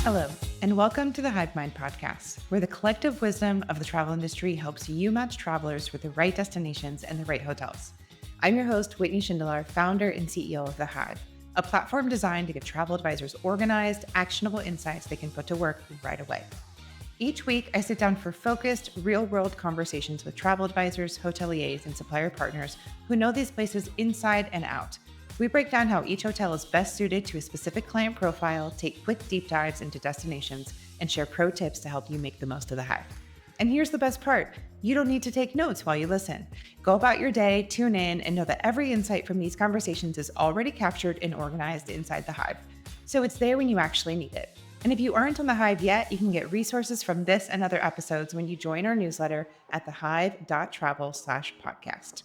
Hello, and welcome to the Hive Mind podcast, where the collective wisdom of the travel industry helps you match travelers with the right destinations and the right hotels. I'm your host, Whitney Schindler, founder and CEO of The Hive, a platform designed to get travel advisors organized, actionable insights they can put to work right away. Each week, I sit down for focused, real-world conversations with travel advisors, hoteliers, and supplier partners who know these places inside and out. We break down how each hotel is best suited to a specific client profile, take quick deep dives into destinations, and share pro tips to help you make the most of the Hive. And here's the best part. You don't need to take notes while you listen. Go about your day, tune in, and know that every insight from these conversations is already captured and organized inside the Hive. So it's there when you actually need it. And if you aren't on the Hive yet, you can get resources from this and other episodes when you join our newsletter at thehive.travel/podcast.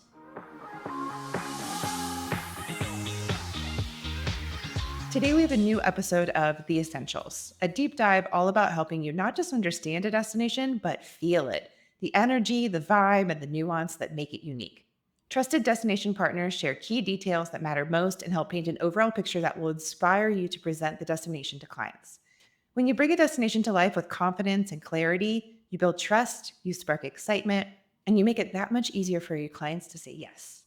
Today, we have a new episode of The Essentials, a deep dive all about helping you not just understand a destination, but feel it, the energy, the vibe, and the nuance that make it unique. Trusted destination partners share key details that matter most and help paint an overall picture that will inspire you to present the destination to clients. When you bring a destination to life with confidence and clarity, you build trust, you spark excitement, and you make it that much easier for your clients to say yes.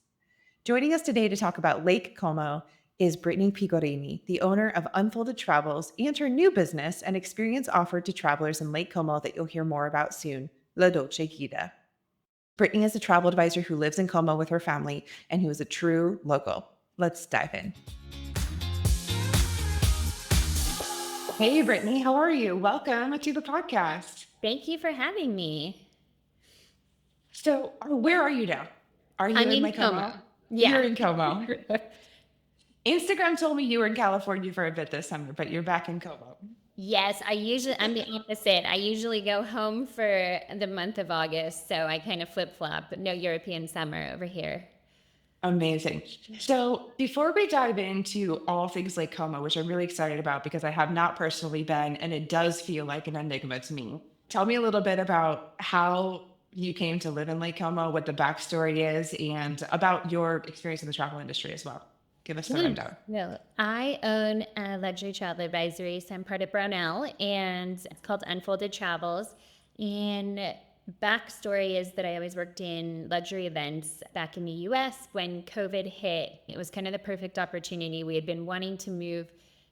Joining us today to talk about Lake Como is Brittany Pigorini, the owner of Unfolded Travels, and her new business and experience offered to travelers in Lake Como that you'll hear more about soon, La Dolce Guida. Brittany is a travel advisor who lives in Como with her family and who is a true local. Let's dive in. Hey, Brittany, how are you? Welcome to the podcast. Thank you for having me. So, where are you now? Are you I'm in in Lake Como? Como. Yeah. You're in Como. Instagram told me you were in California for a bit this summer, but you're back in Como. Yes, I'm the opposite. I usually go home for the month of August, so I kind of flip-flop. No European summer over here. Amazing. So before we dive into all things Lake Como, which I'm really excited about because I have not personally been, and it does feel like an enigma to me. Tell me a little bit about how you came to live in Lake Como, what the backstory is, and about your experience in the travel industry as well. Give us the rundown. Well, I own a luxury travel advisory, so I'm part of Brownell, and it's called Unfolded Travels. And backstory is that I always worked in luxury events back in the US. When COVID hit, it was kind of the perfect opportunity. We had been wanting to move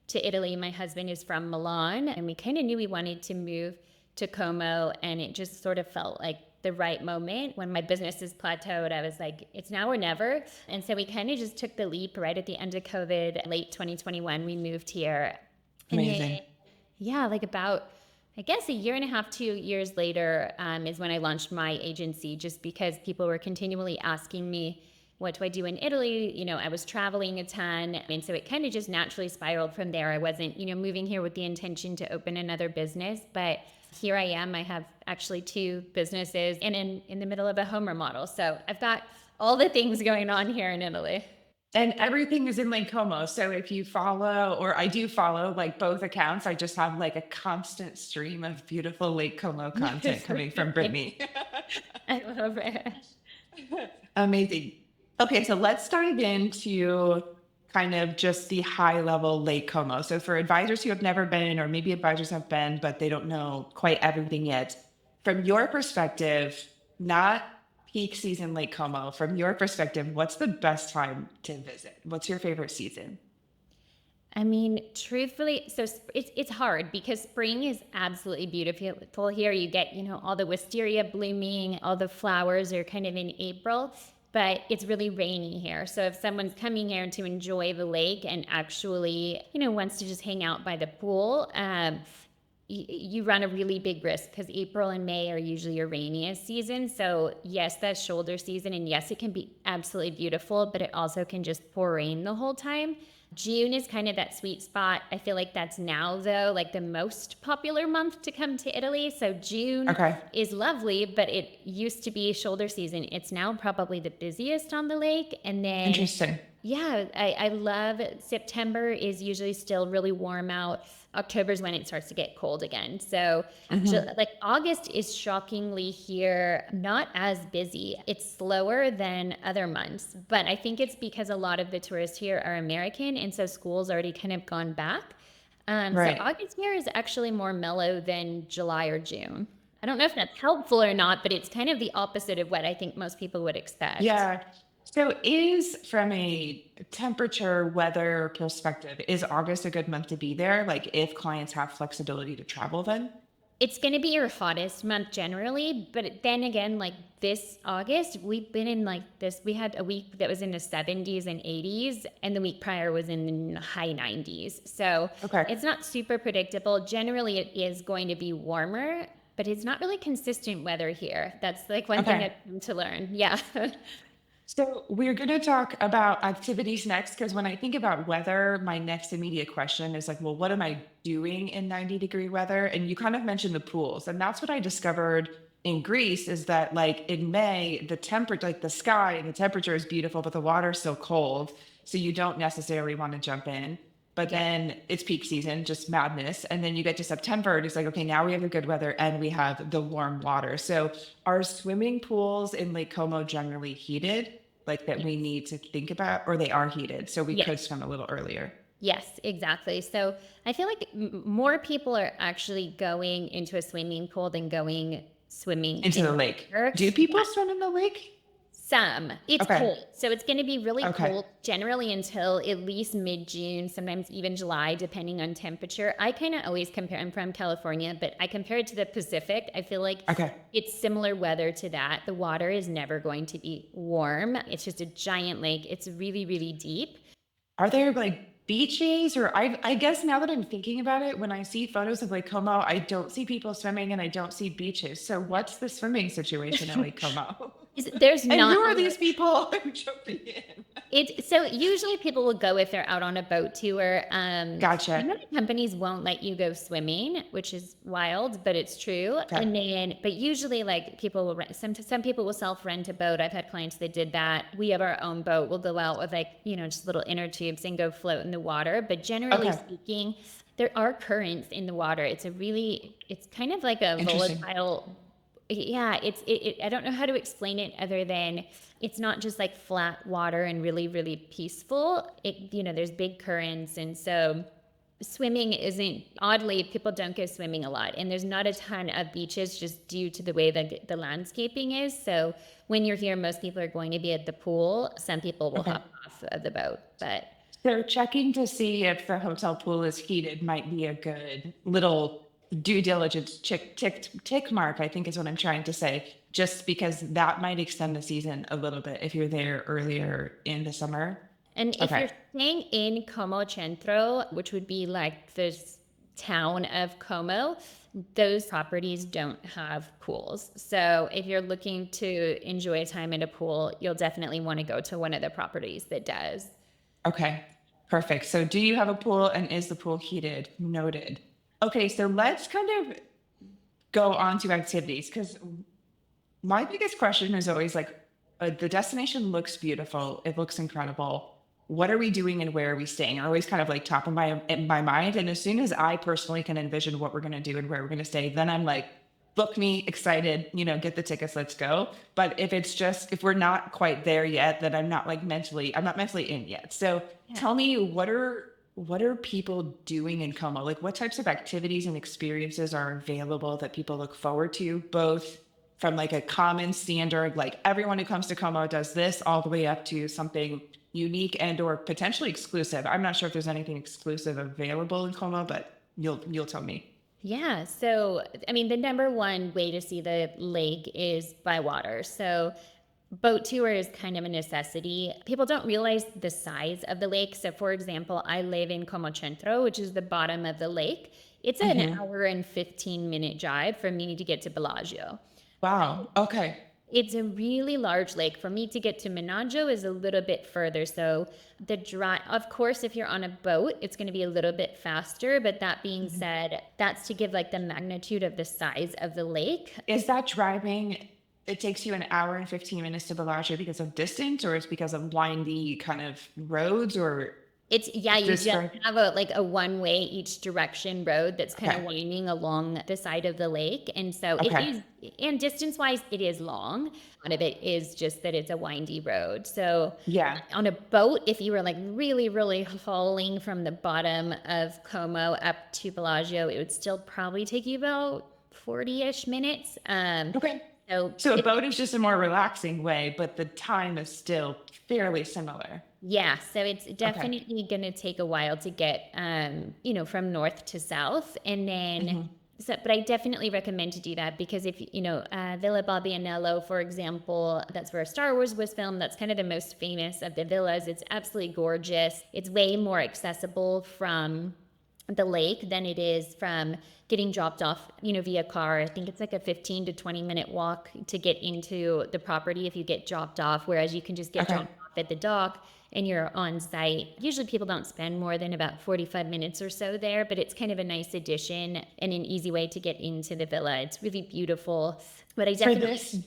to Italy. My husband is from Milan, and we kind of knew we wanted to move to Como, and it just sort of felt like the right moment. When my business is plateaued, I was like, it's now or never. And so we kind of just took the leap right at the end of COVID, late 2021, we moved here. Amazing. Like about, I guess a year and a half, 2 years later is when I launched my agency, just because people were continually asking me, what do I do in Italy? You know, I was traveling a ton. And so it kind of just naturally spiraled from there. I wasn't, moving here with the intention to open another business, but here I am. I have actually 2 businesses and in the middle of a home remodel. So I've got all the things going on here in Italy. And everything is in Lake Como. So if you follow, or I do follow like both accounts, I just have like a constant stream of beautiful Lake Como content coming from Brittany. I love it. Amazing. Okay, so let's dive into kind of just the high level Lake Como. So for advisors who have never been, or maybe advisors have been, but they don't know quite everything yet, from your perspective, not peak season Lake Como, from your perspective, what's the best time to visit? What's your favorite season? I mean, truthfully, so it's hard because spring is absolutely beautiful here. You get, all the wisteria blooming, all the flowers are kind of in April, but it's really rainy here. So if someone's coming here to enjoy the lake and actually, wants to just hang out by the pool, you run a really big risk because April and May are usually your rainiest season. So yes, that's shoulder season. And yes, it can be absolutely beautiful, but it also can just pour rain the whole time. June is kind of that sweet spot. I feel like that's now, though, like the most popular month to come to Italy. So June is lovely, but it used to be shoulder season. It's now probably the busiest on the lake. And then Interesting. Yeah, I love September is usually still really warm out. October is when it starts to get cold again. So like August is shockingly here not as busy. It's slower than other months, but I think it's because a lot of the tourists here are American, and so school's already kind of gone back. So Right. August here is actually more mellow than July or June. I don't know if that's helpful or not, but it's kind of the opposite of what I think most people would expect. Yeah. So is from a temperature weather perspective, is August a good month to be there? Like if clients have flexibility to travel then? It's going to be your hottest month generally, but then again, like this August, we've been in like this. We had a week that was in the 70s and 80s, and the week prior was in the high 90s. So Okay. it's not super predictable. Generally, it is going to be warmer, but it's not really consistent weather here. That's like one thing Okay. I've come to learn. Yeah. So we're going to talk about activities next because when I think about weather, my next immediate question is like, well, what am I doing in 90-degree weather? And you kind of mentioned the pools, and that's what I discovered in Greece is that like in May, the temperature, like the sky and the temperature is beautiful, but the water's still cold, so you don't necessarily want to jump in. But Yeah. then it's peak season, just madness. And then you get to September and it's like, okay, now we have the good weather and we have the warm water. So are swimming pools in Lake Como generally heated, like that we need to think about, or they are heated? So we Yes. could swim a little earlier Yes, exactly. So I feel like more people are actually going into a swimming pool than going swimming into in the the lake. water. Do Yeah, people swim in the lake? some. It's Okay. cold. So it's going to be really Okay. cold generally until at least mid-June, sometimes even July, depending on temperature. I kind of always compare, I'm from California, but I compare it to the Pacific. I feel like Okay. it's similar weather to that. The water is never going to be warm. It's just a giant lake. It's really, really deep. Are there like beaches or I guess now that I'm thinking about it, when I see photos of Lake Como, I don't see people swimming and I don't see beaches. So what's the swimming situation at Lake Como? There's And who not are a lot. these people jumping in? So usually people will go if they're out on a boat tour. Gotcha. Some of the companies won't let you go swimming, which is wild, but it's true. Okay. And then, but usually like people will rent, some people will self rent a boat. I've had clients that did that. We have our own boat. We'll go out with like, just little inner tubes and go float in the water. But generally Okay. speaking, there are currents in the water. It's kind of like a Interesting. volatile. Yeah, I don't know how to explain it other than it's not just like flat water and really, really peaceful. There's big currents. And so swimming isn't, oddly, people don't go swimming a lot. And there's not a ton of beaches just due to the way that the landscaping is. So when you're here, most people are going to be at the pool. Some people will Okay. hop off of the boat, but So checking to see if the hotel pool is heated might be a good little due diligence tick mark, I think is what I'm trying to say, just because that might extend the season a little bit if you're there earlier in the summer. And if Okay. you're staying in Como Centro, which would be like this town of Como, those properties don't have pools. So if you're looking to enjoy time in a pool, you'll definitely want to go to one of the properties that does. Okay. Perfect. So do you have a pool and is the pool heated? Noted. Okay. So let's kind of go on to activities because my biggest question is always like, the destination looks beautiful. It looks incredible. What are we doing and where are we staying? Are always kind of like top of my mind. And as soon as I personally can envision what we're going to do and where we're going to stay, then I'm like, book me, excited, get the tickets, let's go. But if we're not quite there yet, then I'm not mentally in yet. So Yeah. tell me, what are people doing in Como? Like what types of activities and experiences are available that people look forward to, both from like a common standard, like everyone who comes to Como does this, all the way up to something unique and or potentially exclusive. I'm not sure if there's anything exclusive available in Como, but you'll tell me. Yeah. So, I mean, the number one way to see the lake is by water. So, boat tour is kind of a necessity. People don't realize the size of the lake. So, for example, I live in Como Centro, which is the bottom of the lake. It's an Hmm. hour and 15-minute drive for me to get to Bellagio. Wow. Okay. It's a really large lake. For me to get to Menaggio is a little bit further. So the drive, of course, if you're on a boat, it's going to be a little bit faster. But that being Mhm. said, that's to give like the magnitude of the size of the lake. Is that driving? It takes you an hour and 15 minutes to Bellagio because of distance, or it's because of windy kind of roads, or You just Describe. have a one-way each direction road that's kind of Okay. winding along the side of the lake. And so it Okay. is, and distance-wise, it is long. One of it is just that it's a windy road. So Yeah. on a boat, if you were like really, really hauling from the bottom of Como up to Bellagio, it would still probably take you about 40-ish minutes. Okay. So So a it, boat is just a more relaxing way, but the time is still fairly similar. Yeah, so it's Okay. definitely going to take a while to get, from north to south, and then. Hmm. So, but I definitely recommend to do that because if Villa Barbianello, for example, that's where Star Wars was filmed. That's kind of the most famous of the villas. It's absolutely gorgeous. It's way more accessible from the lake than it is from getting dropped off, via car. I think it's like a 15 to 20-minute walk to get into the property if you get dropped off, whereas you can just get Okay. dropped off at the dock and you're on site. Usually people don't spend more than about 45 minutes or so there, but it's kind of a nice addition and an easy way to get into the villa. It's really beautiful. But I For definitely, this,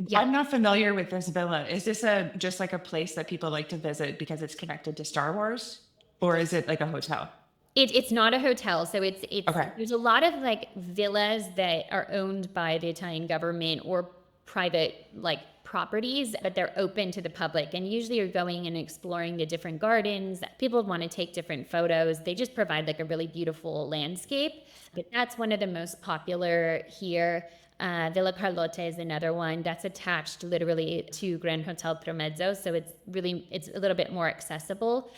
yeah. I'm not familiar with this villa. Is this a just like a place that people like to visit because it's connected to Star Wars, or is it like a hotel? It's not a hotel, so it's Okay. there's a lot of like villas that are owned by the Italian government or private like properties, but they're open to the public. And usually you're going and exploring the different gardens. People want to take different photos. They just provide like a really beautiful landscape. But that's one of the most popular here. Villa Carlotta is another one that's attached literally to Grand Hotel Promezzo, so it's a little bit more accessible.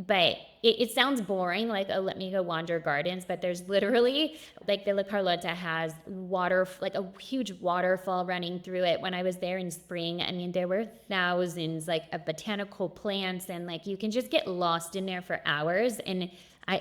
But it sounds boring, like, oh, let me go wander gardens. But there's literally, like, Villa Carlotta has water, like a huge waterfall running through it. When I was there in spring, I mean, there were thousands, like, of botanical plants, and like you can just get lost in there for hours. And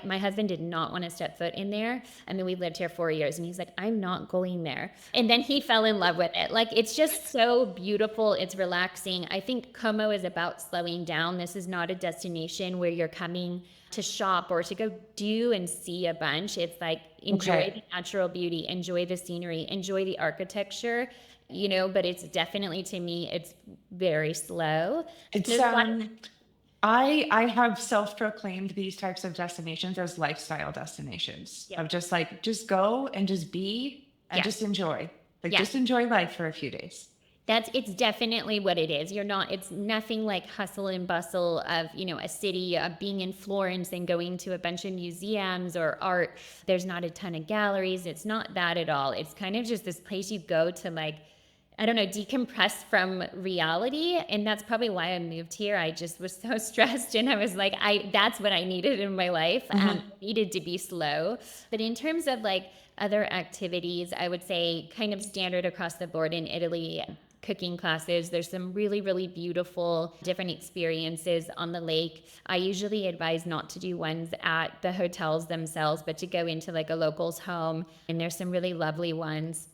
my husband did not want to step foot in there. I mean, we lived here 4 years, and he's like, I'm not going there. And then he fell in love with it. Like, it's just so beautiful. It's relaxing. I think Como is about slowing down. This is not a destination where you're coming to shop or to go do and see a bunch. It's like, enjoy Okay. the natural beauty, enjoy the scenery, enjoy the architecture. But it's definitely, to me, it's very slow. It's There's a lot. I have self-proclaimed these types of destinations as lifestyle destinations Yeah. of just like just go and just be and Yeah. just enjoy. Like Yeah. just enjoy life for a few days. It's definitely what it is. It's nothing like hustle and bustle of, a city, being in Florence and going to a bunch of museums or art. There's not a ton of galleries. It's not that at all. It's kind of just this place you go to, like, I don't know, decompress from reality. And that's probably why I moved here. I just was so stressed and I was like, that's what I needed in my life. Mhm. I needed to be slow. But in terms of like other activities, I would say kind of standard across the board in Italy. Cooking classes. There's some really, really beautiful different experiences on the lake. I usually advise not to do ones at the hotels themselves, but to go into like a local's home. And there's some really lovely ones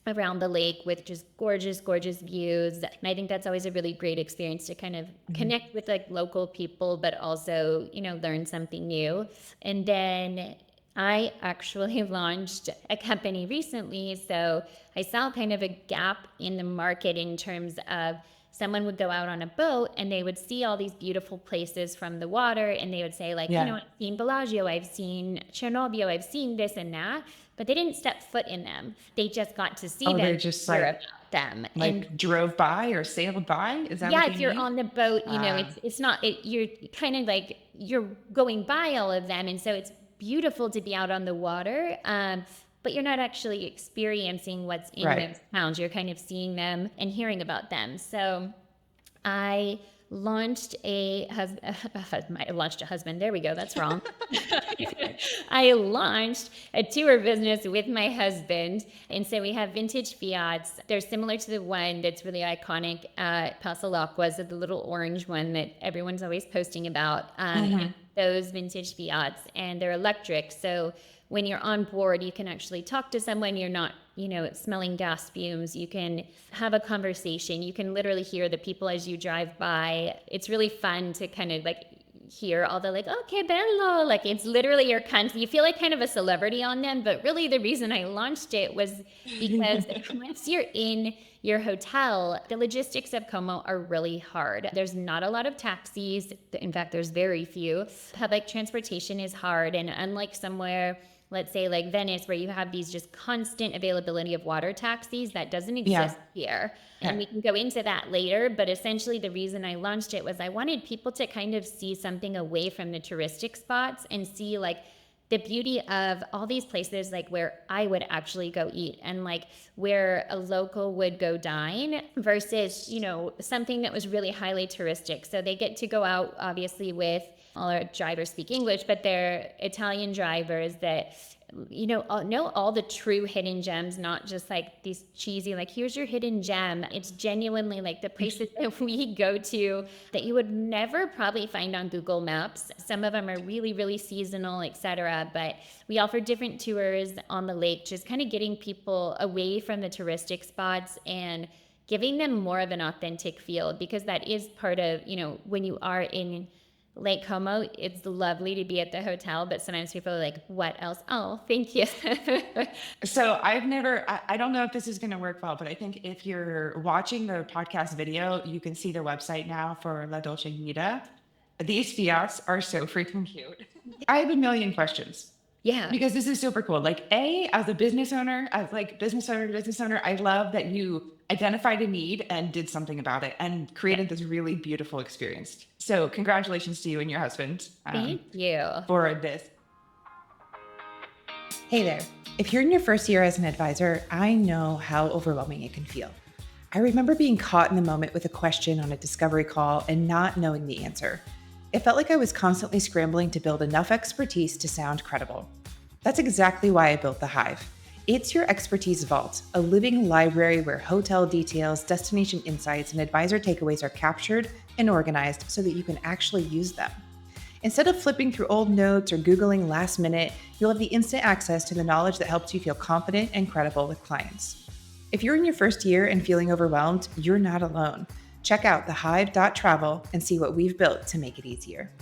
around the lake with just gorgeous, gorgeous views. And I think that's always a really great experience to kind of Mhm. connect with like local people, but also, learn something new. And then I actually launched a company recently. So I saw kind of a gap in the market in terms of someone would go out on a boat and they would see all these beautiful places from the water and they would say like, Yeah. I've seen Bellagio, I've seen Chernobyl, I've seen this and that, but they didn't step foot in them. They just got to see Oh, them, they just hear about them. And like drove by or sailed by. Is that what yeah, they if you're mean? on the boat, Uh, it's not you're kind of like you're going by all of them, and so it's beautiful to be out on the water. But you're not actually experiencing what's in right. those towns. You're kind of seeing them and hearing about them. So I launched I launched a husband. There we go. That's wrong. I launched a tour business with my husband. And so we have vintage Fiats. They're similar to the one that's really iconic at Pasalacquas, the little orange one that everyone's always posting about. Mhm. Those vintage Fiats, and they're electric. So when you're on board, you can actually talk to someone. You're not, smelling gas fumes. You can have a conversation. You can literally hear the people as you drive by. It's really fun to kind of like hear all the like, okay, bello, like it's literally your country. You feel like kind of a celebrity on them, but really the reason I launched it was because once you're in your hotel, the logistics of Como are really hard. There's not a lot of taxis. In fact, there's very few. Public transportation is hard. And unlike somewhere, let's say like Venice, where you have these just constant availability of water taxis, that doesn't Yeah. exist here. And Okay. we can go into that later. But essentially, the reason I launched it was I wanted people to kind of see something away from the touristic spots and see like the beauty of all these places, like where I would actually go eat and like where a local would go dine versus, you know, something that was really highly touristic. So they get to go out, obviously, with all our drivers speak English, but they're Italian drivers that, you know all the true hidden gems, not just like these cheesy, like, here's your hidden gem. It's genuinely like the places that we go to that you would never probably find on Google Maps. Some of them are really, really seasonal, etc. But we offer different tours on the lake, just kind of getting people away from the touristic spots and giving them more of an authentic feel, because that is part of, you know, when you are in Lake Como, it's lovely to be at the hotel, but sometimes people are like, what else? Oh, thank you. So I don't know if this is going to work well, but I think if you're watching the podcast video, you can see the website now for La Dolce Guida. These Fiats are so freaking cute. I have a million questions Yeah. because this is super cool. Like, as a business owner, business owner, I love that you identified a need and did something about it and Yeah. created this really beautiful experience. So congratulations to you and your husband Thank you. for this. Hey there. If you're in your first year as an advisor, I know how overwhelming it can feel. I remember being caught in the moment with a question on a discovery call and not knowing the answer. It felt like I was constantly scrambling to build enough expertise to sound credible. That's exactly why I built The Hive. It's your expertise vault, a living library where hotel details, destination insights, and advisor takeaways are captured and organized so that you can actually use them. Instead of flipping through old notes or Googling last minute, you'll have the instant access to the knowledge that helps you feel confident and credible with clients. If you're in your first year and feeling overwhelmed, you're not alone. Check out thehive.travel and see what we've built to make it easier.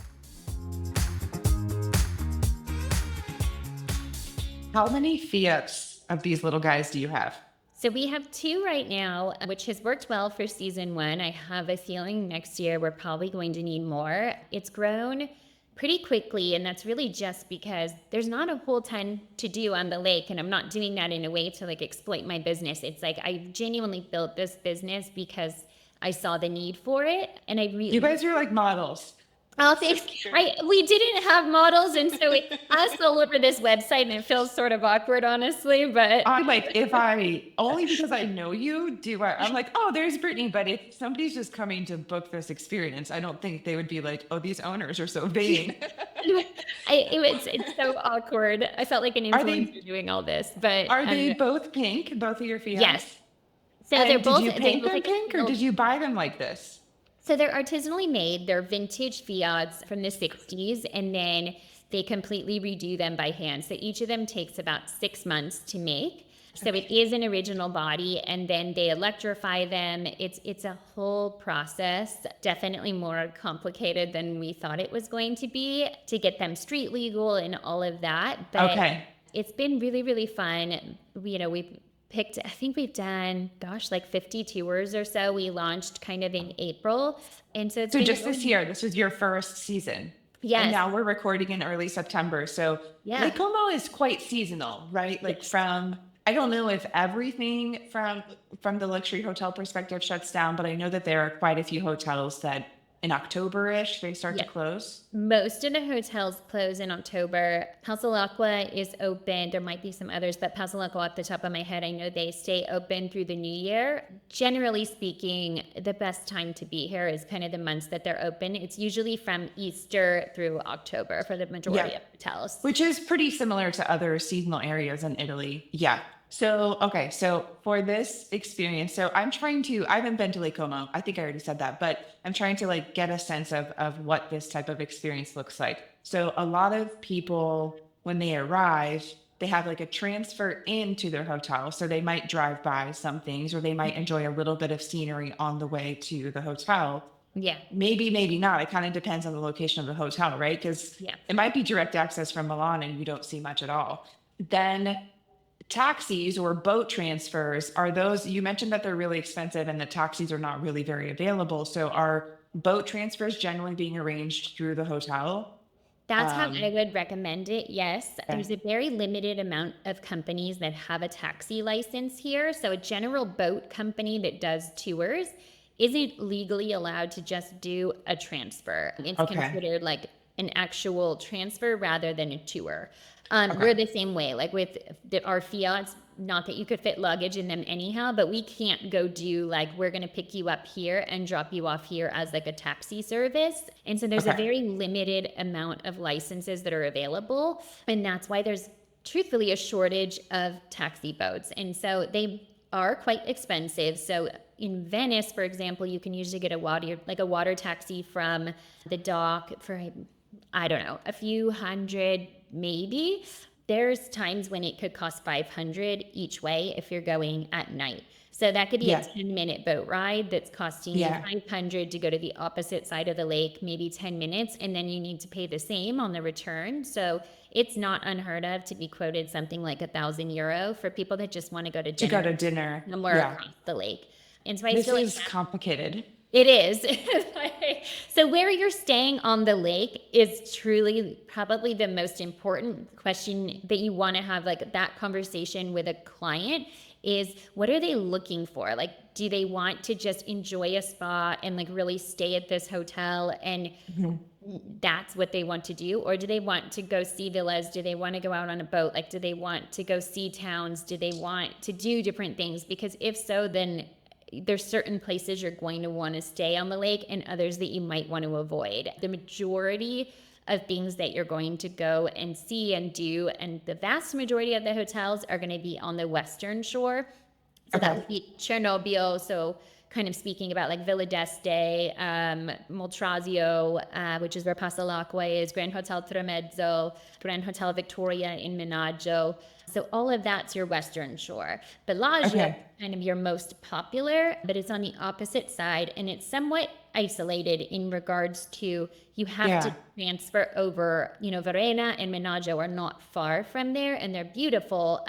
How many Fiats of these little guys do you have? So we have 2 right now, which has worked well for season 1. I have a feeling next year we're probably going to need more. It's grown pretty quickly, and that's really just because there's not a whole ton to do on the lake, and I'm not doing that in a way to like exploit my business. It's like I genuinely built this business because I saw the need for it, and I really. You guys are like models. Oh, thanks. We didn't have models, and so we asked all over this website, and it feels sort of awkward, honestly. But I'm like, if I only because I know you, I'm like, oh, there's Brittany. But if somebody's just coming to book this experience, I don't think they would be like, oh, these owners are so vain. it's so awkward. I felt like an influencer doing all this, but Are they both pink? Both of your Fiats? yes. So And they're did both. you They paint look them like pink, or did you buy them like this? So they're artisanally made. They're vintage Fiats from the 60s, and then they completely redo them by hand. So each of them takes about 6 months to make. So it is an original body, and then they electrify them. It's a whole process, definitely more complicated than we thought it was going to be to get them street legal and all of that. But Okay. it's been really, really fun. We've picked, I think we've done, like 50 tours or so. We launched kind of in April. And so it's been Just this year, this was your first season. Yes. And now we're recording in early September. So Yeah. Lake Como is quite seasonal, right? Like I don't know if everything from the luxury hotel perspective shuts down, but I know that there are quite a few hotels that in October-ish, they start to close. Most of the hotels close in October. Pasalacqua is open. There might be some others, but Pasalacqua, off the top of my head, I know they stay open through the new year. Generally speaking, the best time to be here is kind of the months that they're open. It's usually from Easter through October for the majority of hotels. Which is pretty similar to other seasonal areas in Italy. Yeah. So for this experience, I haven't been to Lake Como. I think I already said that, but I'm trying to like get a sense of what this type of experience looks like. So a lot of people, when they arrive, they have like a transfer into their hotel. So they might drive by some things, or they might enjoy a little bit of scenery on the way to the hotel. Yeah. Maybe, maybe not. It kind of depends on the location of the hotel, right? Because Yeah. it might be direct access from Milan and you don't see much at all. Then taxis or boat transfers, are those, you mentioned that they're really expensive and the taxis are not really very available. So are boat transfers generally being arranged through the hotel? That's how I Um, would recommend it. Yes, okay. there's a very limited amount of companies that have a taxi license here. So a general boat company that does tours isn't legally allowed to just do a transfer. It's Okay. considered like an actual transfer rather than a tour. Okay. We're the same way, like with our Fiats, not that you could fit luggage in them anyhow, but we can't go do like, we're going to pick you up here and drop you off here as like a taxi service. And so there's a Okay. very limited amount of licenses that are available. And that's why there's truthfully a shortage of taxi boats. And so they are quite expensive. So in Venice, for example, you can usually get a water taxi from the dock for, I don't know, a few hundred maybe. There's times when it could cost 500 each way if you're going at night. So that could be a Yeah. 10-minute boat ride that's costing you Yeah. 500 to go to the opposite side of the lake, maybe 10 minutes, and then you need to pay the same on the return. So it's not unheard of to be quoted something like €1,000 for people that just want to go to To go dinner to dinner. somewhere Yeah. across the lake. And so I This feel like is complicated. it is. So where you're staying on the lake is truly probably the most important question that you want to have, like that conversation with a client, is what are they looking for? Like, do they want to just enjoy a spa and like really stay at this hotel and Mhm. that's what they want to do? Or do they want to go see villas? Do they want to go out on a boat? Like, do they want to go see towns? Do they want to do different things? Because if so, then there's certain places you're going to want to stay on the lake and others that you might want to avoid. The majority of things that you're going to go and see and do, and the vast majority of the hotels are going to be on the western shore. So that Okay. would be Chernobyl. So kind of speaking about like Villa d'Este, Moltrasio, which is where Pasalacqua is, Grand Hotel Tremezzo, Grand Hotel Victoria in Menaggio. So all of that's your western shore. Bellagio is Okay. kind of your most popular, but it's on the opposite side and it's somewhat isolated in regards to you have to Yeah. transfer over, Verena and Menaggio are not far from there and they're beautiful.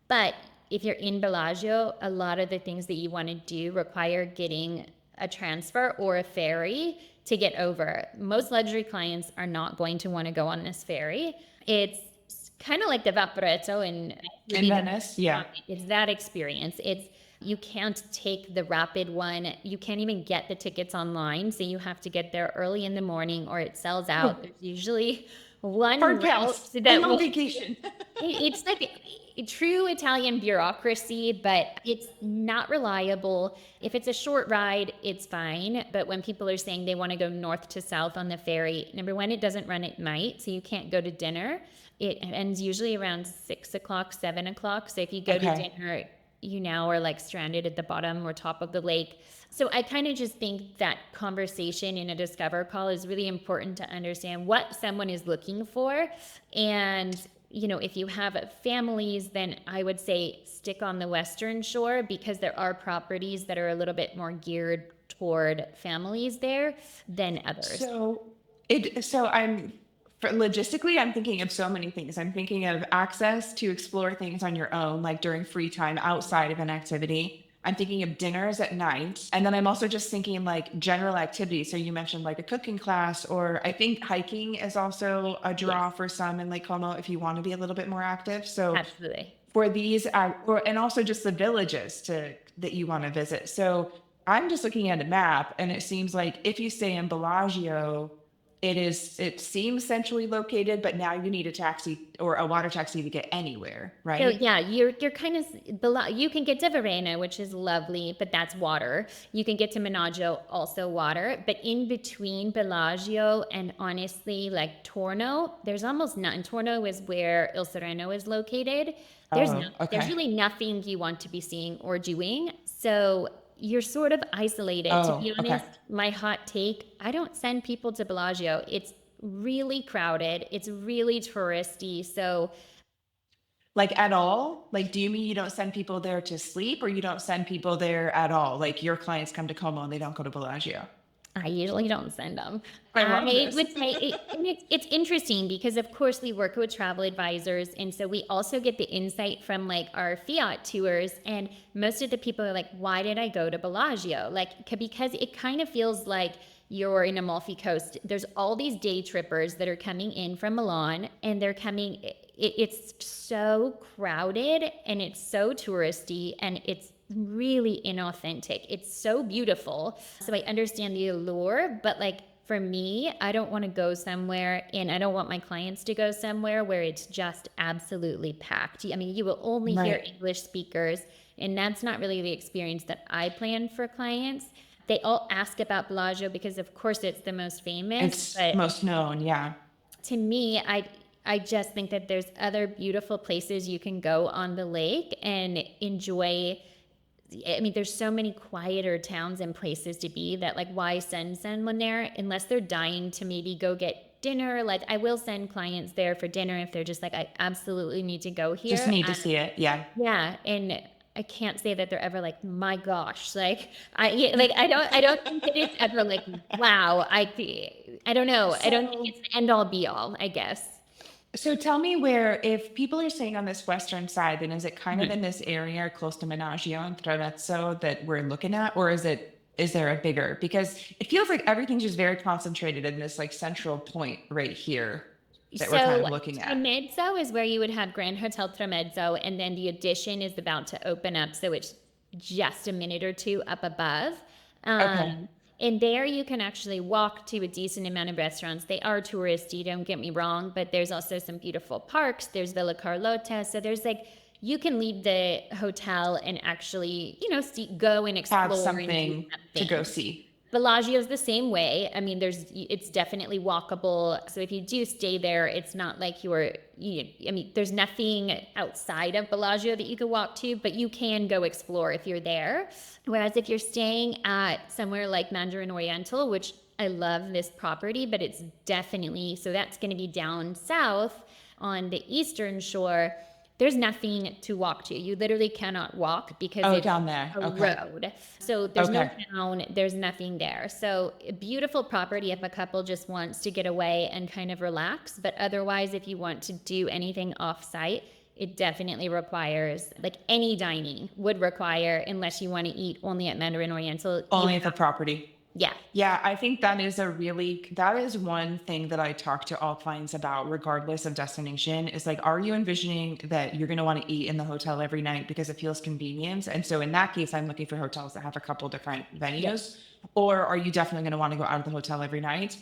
But if you're in Bellagio, a lot of the things that you want to do require getting a transfer or a ferry to get over. Most luxury clients are not going to want to go on this ferry. It's kind of like the Vaporetto and In Venice. Yeah. it's that experience. It's you can't take the rapid one. You can't even get the tickets online, so you have to get there early in the morning or it sells out. There's usually one Hard route pass. I'm that on will vacation. it's like a true Italian bureaucracy, but it's not reliable. If it's a short ride, it's fine. But when people are saying they want to go north to south on the ferry, number one, it doesn't run at night, so you can't go to dinner. It ends usually around 6 o'clock, 7 o'clock. So if you go to Okay. dinner, you now are like stranded at the bottom or top of the lake. So I kind of just think that conversation in a Discover call is really important to understand what someone is looking for. And, if you have families, then I would say stick on the Western Shore because there are properties that are a little bit more geared toward families there than others. So I'm for logistically, I'm thinking of so many things. I'm thinking of access to explore things on your own, like during free time outside of an activity. I'm thinking of dinners at night. And then I'm also just thinking like general activities. So you mentioned like a cooking class, or I think hiking is also a draw Yes, for some in Lake Como if you want to be a little bit more active. So absolutely. for these and also just the villages to that you want to visit. So I'm just looking at a map and it seems like if you stay in Bellagio, it seems centrally located, but now you need a taxi or a water taxi to get anywhere, So right? yeah, you're kind of below. You can get to Verena, which is lovely, but that's water. You can get to Menaggio, also water. But in between Bellagio and honestly, like Torno, there's almost nothing. Torno is where Il Sereno is located. Oh, There's okay. really nothing you want to be seeing or doing. So you're sort of isolated. To Oh, be okay. honest, my hot take: I don't send people to Bellagio. It's really crowded. It's really touristy. So Like at all? Like, do you mean you don't send people there to sleep or you don't send people there at all? Like your clients come to Como and they don't go to Bellagio? I usually don't send them. I love I this. would say and it's interesting because, of course, we work with travel advisors. And so we also get the insight from like our Fiat tours. And most of the people are like, why did I go to Bellagio? Like, because it kind of feels like you're in Amalfi Coast. There's all these day trippers that are coming in from Milan and they're coming. It's so crowded and it's so touristy and it's really inauthentic. It's so beautiful. So I understand the allure, but like for me, I don't want to go somewhere and I don't want my clients to go somewhere where it's just absolutely packed. I mean, you will only hear Right. English speakers, and that's not really the experience that I plan for clients. They all ask about Bellagio because of course it's the most famous, It's but most known. Yeah. to me, I just think that there's other beautiful places you can go on the lake and enjoy. I mean, there's so many quieter towns and places to be that, like, why send someone there unless they're dying to maybe go get dinner? Like, I will send clients there for dinner if they're just like, I absolutely need to go Just here. need to see it. Yeah. Yeah, and I can't say that they're ever like, my gosh, like I don't think that it's ever like, wow, I don't know. I don't think So it's the end all be all, I guess. So tell me where, if people are staying on this western side, then is it kind of Mhm. in this area close to Menaggio and Travezzo that we're looking at, or is there a bigger? Because it feels like everything's just very concentrated in this like central point right here that we're kind So of looking at. Tramezzo is where you would have Grand Hotel Tramezzo, and then the addition is about to open up, so it's just a minute or two up above. Okay. And there you can actually walk to a decent amount of restaurants. They are touristy, don't get me wrong, but there's also some beautiful parks. There's Villa Carlotta, so there's like you can leave the hotel and actually, go and Have explore and do something to go something. see. Bellagio is the same way. I mean, it's definitely walkable. So if you do stay there, it's not like I mean, there's nothing outside of Bellagio that you could walk to, but you can go explore if you're there. Whereas if you're staying at somewhere like Mandarin Oriental, which I love this property, but it's definitely, so that's going to be down south on the eastern shore. There's nothing to walk to. You literally cannot walk because Oh, it's down there. a Okay. road. So there's no Okay. town, there's nothing there. So a beautiful property if a couple just wants to get away and kind of relax. But otherwise, if you want to do anything off site, it definitely requires, like any dining would require, unless you want to eat only at Mandarin Oriental, you Only at the have, property. yeah. Yeah, I think that is one thing that I talk to all clients about, regardless of destination, is like, are you envisioning that you're going to want to eat in the hotel every night because it feels convenient? And so in that case, I'm looking for hotels that have a couple different Yep. venues. Or are you definitely going to want to go out of the hotel every night?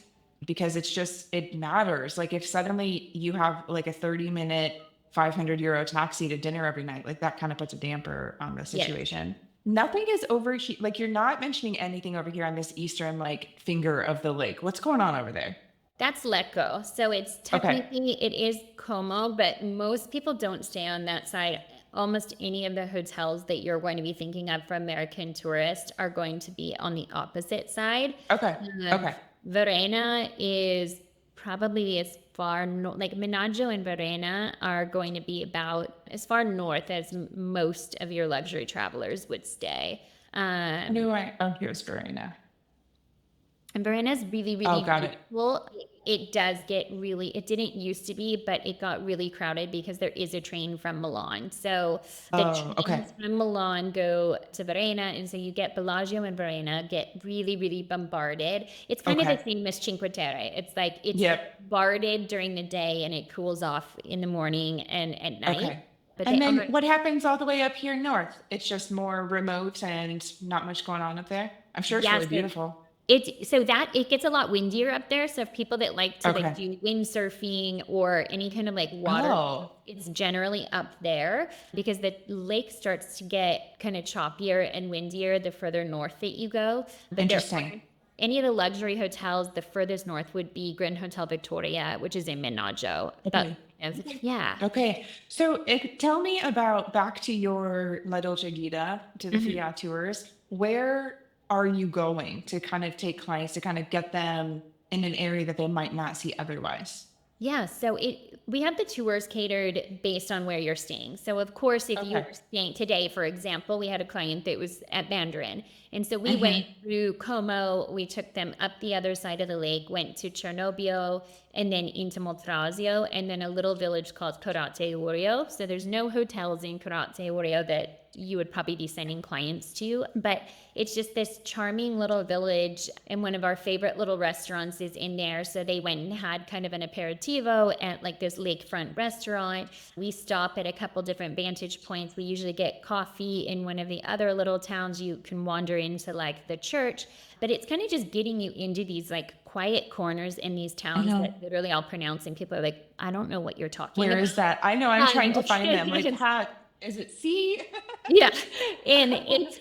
Because it matters. Like if suddenly you have like a 30-minute, 500 euro taxi to dinner every night, like that kind of puts a damper on the Yes. situation. Nothing is over here. Like you're not mentioning anything over here on this eastern like finger of the lake. What's going on over there? That's Lecco. So it's Okay. technically it is Como, but most people don't stay on that side. Almost any of the hotels that you're going to be thinking of for American tourists are going to be on the opposite side. Okay. Um, Okay. Verena is probably as far like Menaggio and Verena are going to be about as far north as most of your luxury travelers would stay. Knew I oh here's Verena. And Verena's really, Oh, really got it. beautiful. It does get really, it didn't used to be, but it got really crowded because there is a train from Milan. So the Oh, okay. trains from Milan go to Verena. And so you get Bellagio and Verena get really, really bombarded. It's kind of the Okay. same as Cinque Terre. It's like it's Yep. bombarded during the day and it cools off in the morning and at night. Okay. But And they then are what happens all the way up here north? It's just more remote and not much going on up there. I'm sure it's yeah, really so beautiful. it gets a lot windier up there. So if people that like to like Okay. do windsurfing or any kind of like water, Oh, it's generally up there because the lake starts to get kind of choppier and windier the further north that you go. But there interesting. aren't any of the luxury hotels. The furthest north would be Grand Hotel Victoria, which is in Menaggio. But Okay. yeah. Okay. So tell me about back to your La Dolce Guida, to the Mhm. Fiat tours. Where are you going to kind of take clients to kind of get them in an area that they might not see otherwise? Yeah, so we have the tours catered based on where you're staying. So of course, if you Okay. were staying today, for example, we had a client that was at Mandarin. And so we went Hmm. through Como, we took them up the other side of the lake, went to Chernobyl, and then into Montrasio, and then a little village called Corate Urio. So there's no hotels in Corate Urio that you would probably be sending clients to, but it's just this charming little village, and one of our favorite little restaurants is in there. So they went and had kind of an aperitivo at like this lakefront restaurant. We stop at a couple different vantage points. We usually get coffee in one of the other little towns. You can wander into like the church, but it's kind of just getting you into these like quiet corners in these towns Hmm. that literally I'll pronounce and people are like, I don't know what you're talking Where about. is that? I know I'm I trying to know. find them. Like, how is it C? Yeah. And it's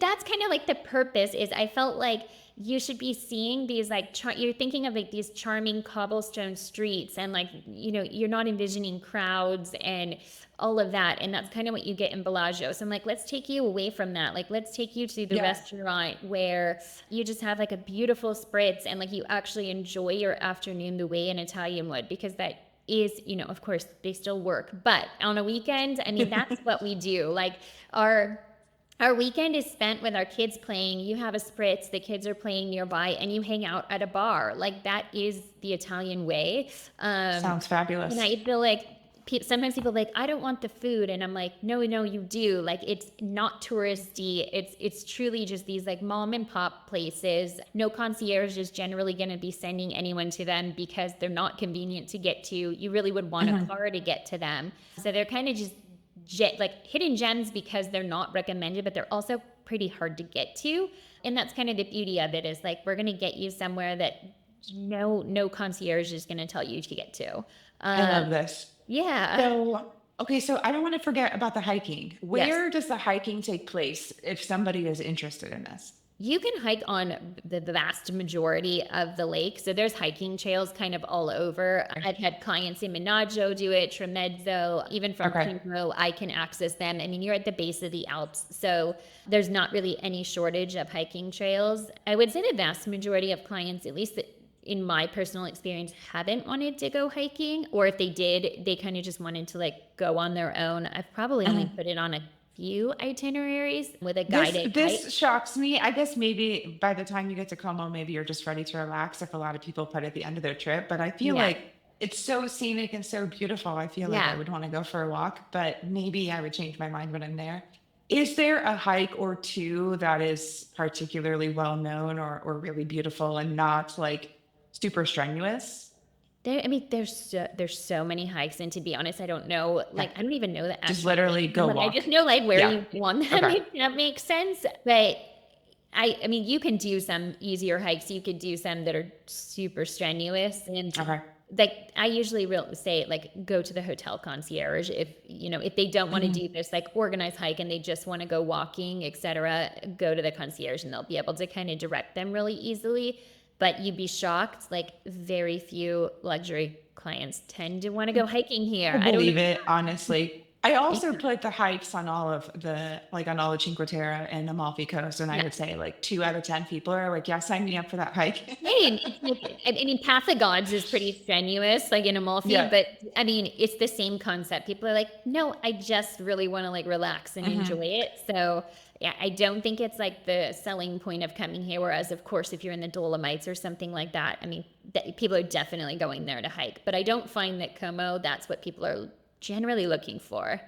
that's kind of like the purpose is I felt like you should be seeing these like you're thinking of like these charming cobblestone streets and like you're not envisioning crowds and all of that, and that's kind of what you get in Bellagio. So I'm like, let's take you away from that. Like let's take you to the Yeah. restaurant where you just have like a beautiful spritz and like you actually enjoy your afternoon the way an Italian would, because that is, of course they still work, but on a weekend, I mean, that's what we do. Like our our weekend is spent with our kids playing. You have a spritz, the kids are playing nearby, and you hang out at a bar. Like that is the Italian way. Sounds And fabulous. I feel like sometimes people are like, I don't want the food, and I'm like, no, no, you do. Like it's not touristy. It's truly just these like mom and pop places. No concierge is generally going to be sending anyone to them because they're not convenient to get to. You really would want a Hmm. car to get to them. So they're kind of just like hidden gems because they're not recommended, but they're also pretty hard to get to. And that's kind of the beauty of it, is like we're going to get you somewhere that no concierge is going to tell you to get to. I Um, love this. yeah. So, okay, so I don't want to forget about the hiking. Yes. Where does the hiking take place if somebody is interested in this? You can hike on the vast majority of the lake. So there's hiking trails kind of all over. I've had clients in Menaggio do it, Tremezzo, even from Okay. Pino, I can access them. I mean, you're at the base of the Alps, so there's not really any shortage of hiking trails. I would say the vast majority of clients, at least in my personal experience, haven't wanted to go hiking, or if they did, they kind of just wanted to like go on their own. I've probably only Mhm. put it on a few itineraries with a This guided hike. this shocks me. I guess maybe by the time you get to Como, maybe you're just ready to relax if a lot of people put at the end of their trip. But I feel Yeah. like it's so scenic and so beautiful. I feel like I Yeah. would want to go for a walk, but maybe I would change my mind when I'm there. Is there a hike or two that is particularly well known or really beautiful and not like super strenuous? I mean, there's so many hikes, and to be honest, I don't know. Okay. Like, I don't even know the Just actual literally name. go Like, I just walk. know like where Yeah. you want them. Okay. If that makes sense. But I mean, you can do some easier hikes. You could do some that are super strenuous, and Okay. like I usually say like go to the hotel concierge if if they don't want to Mhm. do this like organized hike and they just want to go walking, etc. Go to the concierge and they'll be able to kind of direct them really easily. But you'd be shocked, like very few luxury clients tend to want to go hiking I here. I don't know. believe it, honestly. I also Yeah. put the hikes on all of the like on all the Cinque Terre and Amalfi Coast, and I Yeah. would say like 2 out of 10 people are like, "Yeah, sign me up for that hike." Same. It's like, I mean, Path of Gods is pretty strenuous, like in Amalfi, Yeah. but I mean, it's the same concept. People are like, no, I just really want to like relax and Mhm. enjoy it. So yeah, I don't think it's like the selling point of coming here. Whereas, of course, if you're in the Dolomites or something like that, I mean, people are definitely going there to hike. But I don't find that Como, that's what people are generally looking for.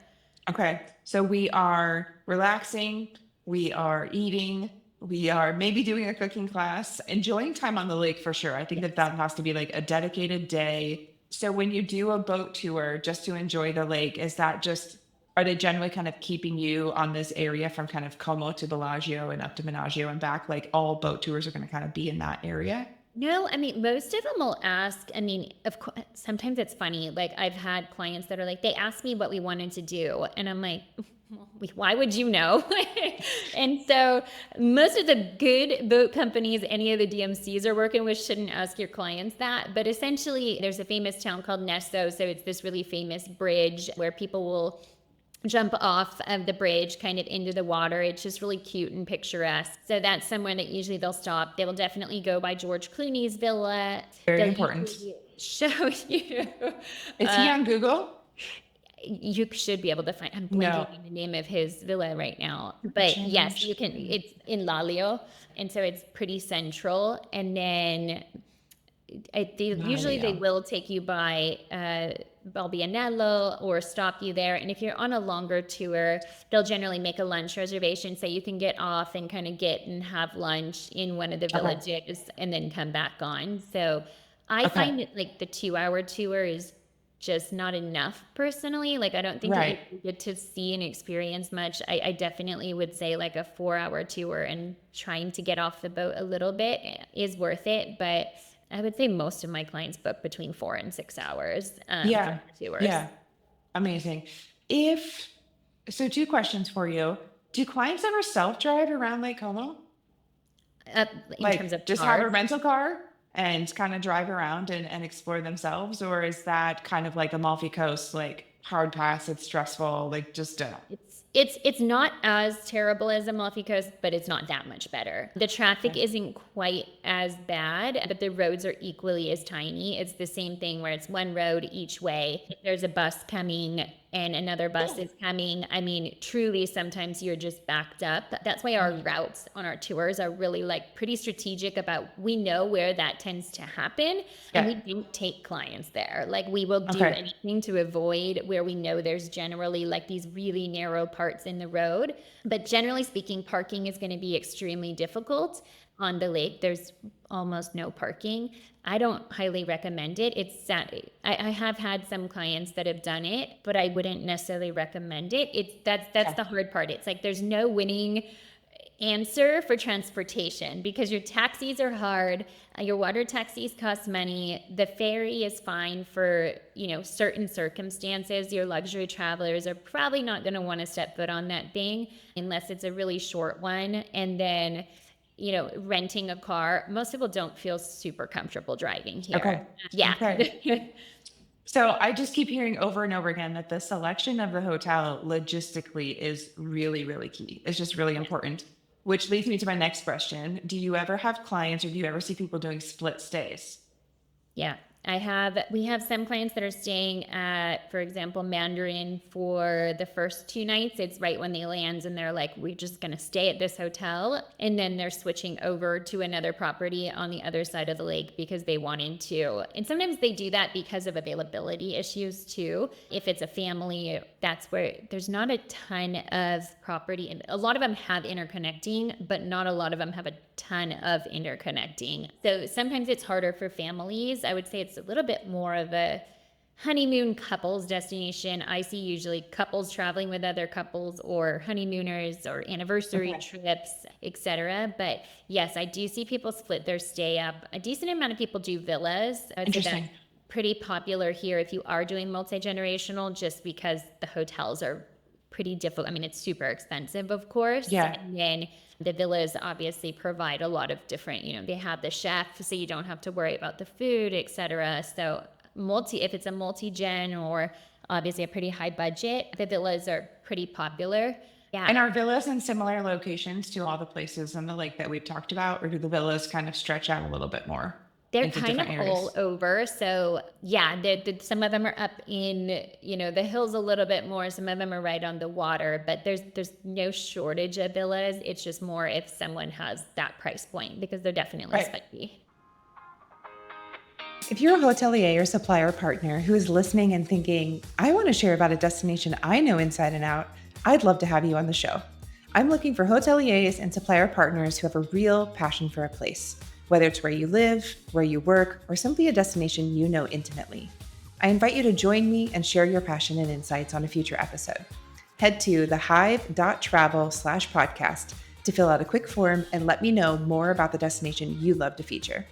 Okay. So we are relaxing, we are eating, we are maybe doing a cooking class, enjoying time on the lake for sure. I think that Yes. that has to be like a dedicated day. So when you do a boat tour just to enjoy the lake, is that just, are they generally kind of keeping you on this area from kind of Como to Bellagio and up to Menaggio and back? Like all boat tours are going to kind of be in that area? No, I mean, most of them will ask. I mean, of course, sometimes it's funny. Like, I've had clients that are like, they asked me what we wanted to do. And I'm like, well, why would you know? And so, most of the good boat companies any of the DMCs are working with shouldn't ask your clients that. But essentially, there's a famous town called Nesso. So, it's this really famous bridge where people will jump off of the bridge kind of into the water. It's just really cute and picturesque. So that's somewhere that usually they'll stop. They will definitely go by George Clooney's villa. Very They'll important. usually, show you. Is he on Google? You should be able to find, I'm No. blanking on the name of his villa right now, but yes, you can, Generation. it's in Lalio. And so it's pretty central. And then usually they Mario. will take you by Balbianello or stop you there. And if you're on a longer tour, they'll generally make a lunch reservation so you can get off and kind of get and have lunch in one of the Okay. villages and then come back on. So I Okay. find it like the 2 hour tour is just not enough personally. Like, I don't think that you Right. get to see and experience much. I definitely would say like a 4 hour tour and trying to get off the boat a little bit is worth it. But I would say most of my clients book between 4 and 6 hours for Yeah. tours. Yeah. Amazing. If so, two questions for you. Do clients ever self-drive around Lake Como? Uh, in terms Like of just have car, a rental car and kind of drive around and explore themselves? Or is that kind of like Amalfi Coast, like hard pass, it's stressful, like just it's not as terrible as Amalfi Coast, but it's not that much better. The traffic okay. isn't quite as bad, but the roads are equally as tiny. It's the same thing where it's one road each way. If there's a bus coming and another bus is coming, I mean, truly sometimes you're just backed up. That's why our routes on our tours are really like pretty strategic about, we know where that tends to happen and Yeah. we don't take clients there. Like, we will do Okay. anything to avoid where we know there's generally like these really narrow parts in the road. But generally speaking, parking is going to be extremely difficult on the lake. There's almost no parking. I don't highly recommend it. It's sad. I have had some clients that have done it, but I wouldn't necessarily recommend it. That's Okay. the hard part. It's like there's no winning answer for transportation because your taxis are hard. Your water taxis cost money. The ferry is fine for, certain circumstances. Your luxury travelers are probably not going to want to step foot on that thing unless it's a really short one. And then, renting a car, most people don't feel super comfortable driving here. Okay. Yeah. Okay. So I just keep hearing over and over again that the selection of the hotel logistically is really, really key. It's just really important. Which leads me to my next question. Do you ever have clients or do you ever see people doing split stays? Yeah, we have some clients that are staying at, for example, Mandarin for the first 2 nights. It's right when they land and they're like, we're just going to stay at this hotel. And then they're switching over to another property on the other side of the lake because they wanted to. And sometimes they do that because of availability issues too. If it's a family, that's where there's not a ton of property. And a lot of them have interconnecting, but not a lot of them have a ton of interconnecting. So sometimes it's harder for families. I would say it's a little bit more of a honeymoon couples destination. I see usually couples traveling with other couples or honeymooners or anniversary Okay. trips, etc. But yes, I do see people split their stay up. A decent amount of people do villas. I would say that's Interesting. pretty popular here if you are doing multi-generational, just because the hotels are pretty difficult. I mean, it's super expensive, of course. Yeah. And then the villas obviously provide a lot of different, they have the chef, so you don't have to worry about the food, etc. So if it's a multi-gen or obviously a pretty high budget, the villas are pretty popular. And Yeah. are villas in similar locations to all the places on the lake that we've talked about, or do the villas kind of stretch out a little bit more They're into kind of different all areas? over. So yeah, some of them are up in, the hills a little bit more. Some of them are right on the water, but there's no shortage of villas. It's just more if someone has that price point because they're definitely Right. spicy. If you're a hotelier or supplier partner who is listening and thinking, I want to share about a destination I know inside and out, I'd love to have you on the show. I'm looking for hoteliers and supplier partners who have a real passion for a place, whether it's where you live, where you work, or simply a destination you know intimately. I invite you to join me and share your passion and insights on a future episode. Head to thehive.travel/podcast to fill out a quick form and let me know more about the destination you'd love to feature.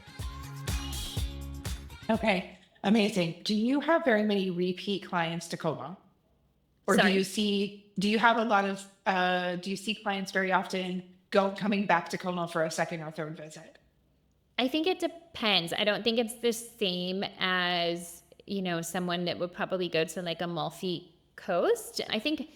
Okay, amazing. Do you have very many repeat clients to Como? Or Sorry. do you have a lot of, do you see clients very often coming back to Como for a second or third visit? I think it depends. I don't think it's the same as, someone that would probably go to like Amalfi Coast. I think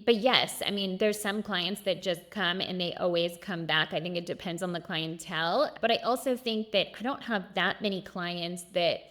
But yes, I mean, there's some clients that just come and they always come back. I think it depends on the clientele. But I also think that I don't have that many clients that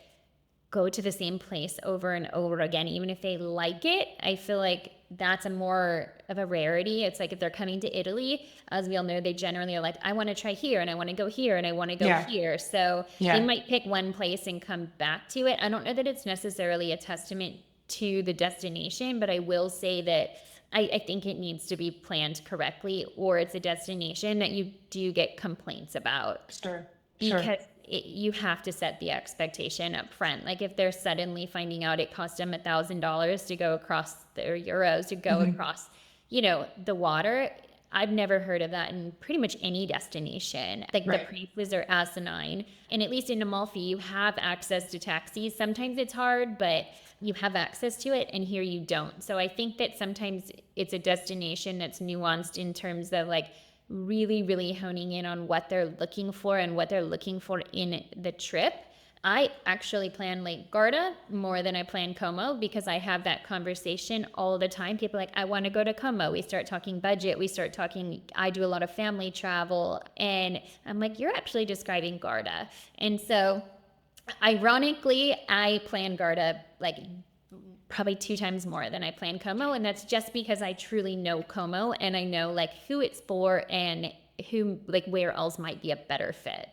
go to the same place over and over again, even if they like it. I feel like that's a more of a rarity. It's like if they're coming to Italy, as we all know, they generally are like, I want to try here and I want to go here and I want to go Yeah. here. So they Yeah. might pick one place and come back to it. I don't know that it's necessarily a testament to the destination, but I will say that I think it needs to be planned correctly, or it's a destination that you do get complaints about Sure. Sure. because you have to set the expectation up front. Like if they're suddenly finding out it cost them $1,000 to go across, or euros to go across, the water. I've never heard of that in pretty much any destination. Like the Right. prices are asinine. And at least in Amalfi, you have access to taxis. Sometimes it's hard, but you have access to it, and here you don't. So I think that sometimes it's a destination that's nuanced in terms of like really, really honing in on what they're looking for and what they're looking for in the trip. I actually plan Lake Garda more than I plan Como because I have that conversation all the time. People are like, I want to go to Como. We start talking budget. We start talking, I do a lot of family travel. And I'm like, you're actually describing Garda. And so ironically, I plan Garda like probably 2 times more than I plan Como. And that's just because I truly know Como and I know like who it's for and who, like where else might be a better fit.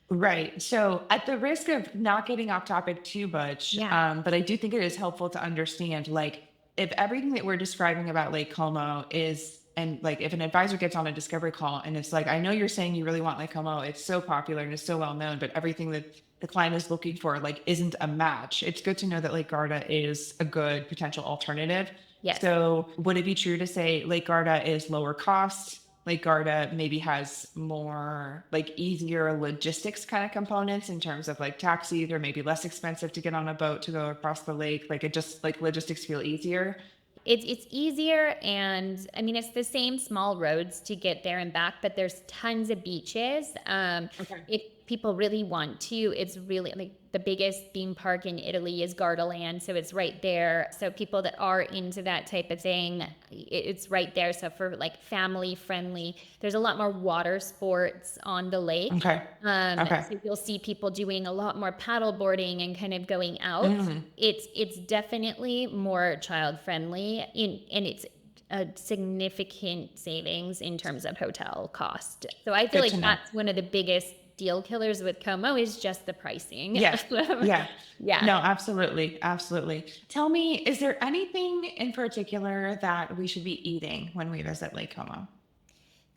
Right. So, at the risk of not getting off topic too much, Yeah. but I do think it is helpful to understand, like, if everything that we're describing about Lake Como is, and like, if an advisor gets on a discovery call and it's like, I know you're saying you really want Lake Como, it's so popular and it's so well known, but everything that the client is looking for, like, isn't a match. It's good to know that Lake Garda is a good potential alternative. Yes. So, would it be true to say Lake Garda is lower cost? Lake Garda maybe has more like easier logistics kind of components in terms of like taxis, or maybe less expensive to get on a boat to go across the lake. Like it just like logistics feel easier. It's easier, and I mean it's the same small roads to get there and back, but there's tons of beaches. Okay. If people really want to, it's really like the biggest theme park in Italy is Gardaland, so it's right there. So people that are into that type of thing, it's right there. So for like family friendly, there's a lot more water sports on the lake. Okay. Okay. So you'll see people doing a lot more paddle boarding and kind of going out. Mhm. It's definitely more child friendly and it's a significant savings in terms of hotel cost. So I feel Good like to know. that's one of the biggest deal killers with Como is just the pricing. Yeah. Yeah. Yeah. No, absolutely. Absolutely. Tell me, is there anything in particular that we should be eating when we visit Lake Como?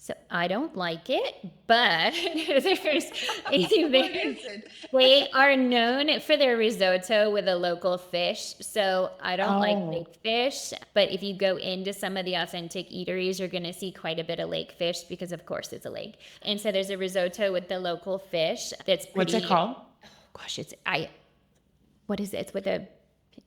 So I don't like it, but there's What is it? they are known for their risotto with a local fish. So I don't like Oh, lake fish, but if you go into some of the authentic eateries, you're going to see quite a bit of lake fish because of course it's a lake. And so there's a risotto with the local fish that's what's it pretty, called? gosh, what is it? It's with a,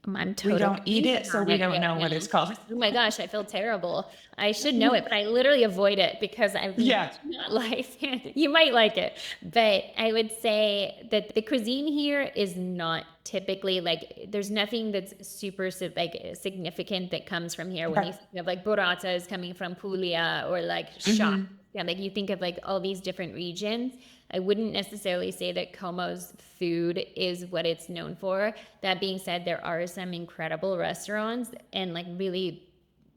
I'm We totally don't eat it, so on we it don't right know what now. it's called. Oh my gosh, I feel terrible. I should know it, but I literally avoid it because I do Yeah. not like it. You might like it, but I would say that the cuisine here is not typically like there's nothing that's super like significant that comes from here when Okay. you think of like burrata is coming from Puglia or like shop. Hmm. Yeah, like you think of like all these different regions. I wouldn't necessarily say that Como's food is what it's known for. That being said, there are some incredible restaurants and like really,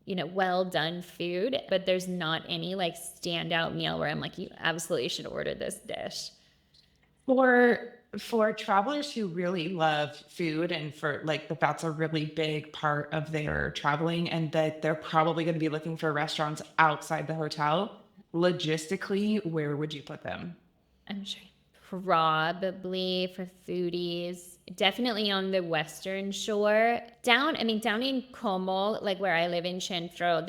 well done food, but there's not any like standout meal where I'm like, you absolutely should order this dish. For travelers who really love food, and for like that's a really big part of their traveling, and that they're probably going to be looking for restaurants outside the hotel, logistically, where would you put them? I'm sure probably for foodies, definitely on the western shore. Down in Como, like where I live in Centro,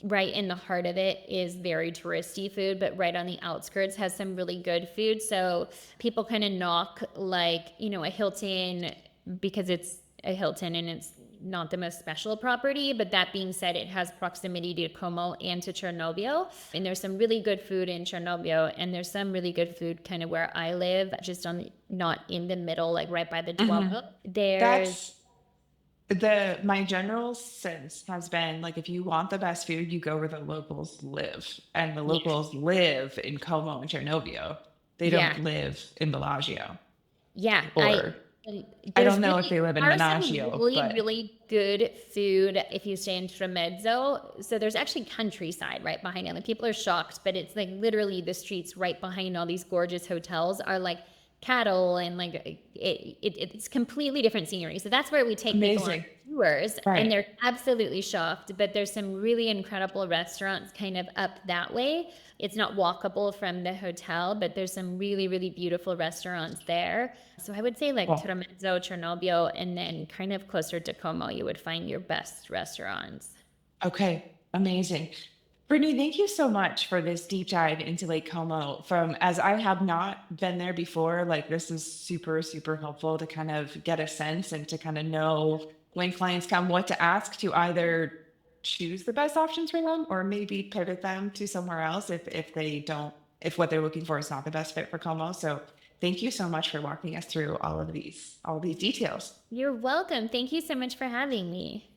right in the heart of it is very touristy food, but right on the outskirts has some really good food. So people kind of knock like, a Hilton because it's a Hilton and it's not the most special property. But that being said, it has proximity to Como and to Chernobyl. And there's some really good food in Chernobyl, and there's some really good food kind of where I live, just not in the middle, like right by the Hmm. Duomo. There's That's My general sense has been like if you want the best food, you go where the locals live. And the Yeah. locals live in Como and Cernovio. They Yeah. don't live in Bellagio. Yeah, Or and I there's don't know if really they live in are some Menagio, really, but really good food if you stay in Tramezzo. So there's actually countryside right behind it. Like people are shocked, but it's like literally the streets right behind all these gorgeous hotels are like cattle and like it's completely different scenery. So that's where we take people on amazing. tours and Right. they're absolutely shocked. But there's some really incredible restaurants kind of up that way. It's not walkable from the hotel, but there's some really, really beautiful restaurants there. So I would say like Well, Tramezzo, Cernobbio, and then kind of closer to Como, you would find your best restaurants. okay. Amazing. Brittany, thank you so much for this deep dive into Lake Como. From as I have not been there before, like this is super, super helpful to kind of get a sense and to kind of know when clients come what to ask to either choose the best options for them or maybe pivot them to somewhere else if they don't if what they're looking for is not the best fit for Como. So thank you so much for walking us through all of these details. You're welcome. Thank you so much for having me.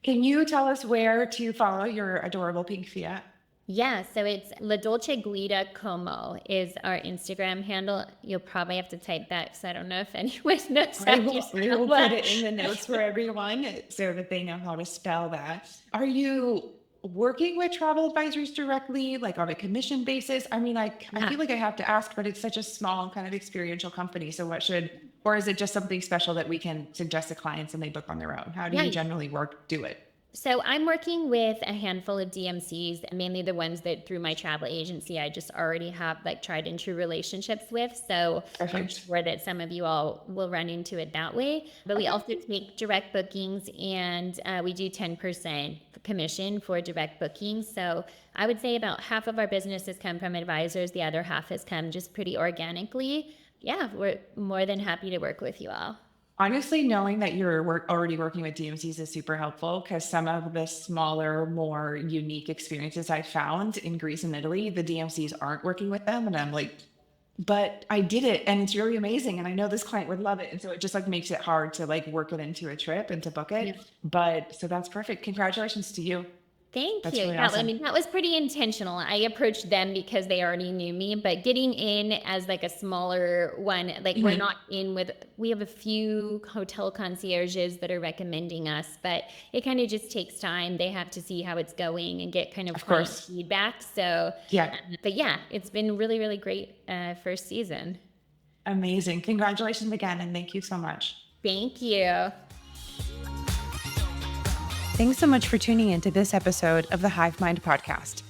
Can you tell us where to follow your adorable pink Fiat? Yeah, so it's La Dolce Guida Como is our Instagram handle. You'll probably have to type that because I don't know if anyone knows how to We spell will put it in that. the notes for everyone so that they know how to spell that. Are you working with travel advisors directly, like on a commission basis? I mean, I Yeah. feel like I have to ask, but it's such a small kind of experiential company. So or is it just something special that we can suggest to clients and they book on their own? How do you Yeah. generally do it? So I'm working with a handful of DMCs, mainly the ones that through my travel agency I just already have like tried and true relationships with. So I'm Perfect. sure that some of you all will run into it that way. But we Okay. also take direct bookings and we do 10% commission for direct bookings. So I would say about half of our business has come from advisors. The other half has come just pretty organically. Yeah, we're more than happy to work with you all. Honestly, knowing that you're already working with DMCs is super helpful because some of the smaller, more unique experiences I found in Greece and Italy, the DMCs aren't working with them. And I'm like, but I did it and it's really amazing. And I know this client would love it. And so it just like makes it hard to like work it into a trip and to book Yeah. it. But so that's perfect. Congratulations to you. Thank That's you. really Yeah, I awesome. mean, that was pretty intentional. I approached them because they already knew me, but getting in as like a smaller one, like we're Mhm. not in with, we have a few hotel concierges that are recommending us, but it kind of just takes time. They have to see how it's going and get kind of Of client course. feedback. So, Yeah. but yeah, it's been really, really great first season. Amazing. Congratulations again. And thank you so much. Thank you. Thanks so much for tuning in to this episode of the Hive Mind podcast.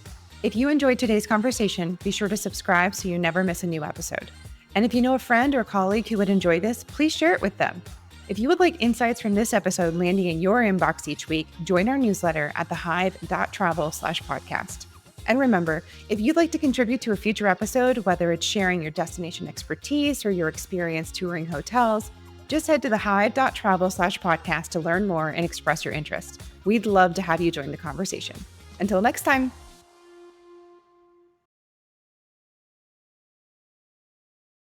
If you enjoyed today's conversation, be sure to subscribe so you never miss a new episode. And if you know a friend or colleague who would enjoy this, please share it with them. If you would like insights from this episode landing in your inbox each week, join our newsletter at thehive.travel/podcast. And remember, if you'd like to contribute to a future episode, whether it's sharing your destination expertise or your experience touring hotels, just head to thehive.travel/podcast to learn more and express your interest. We'd love to have you join the conversation. Until next time.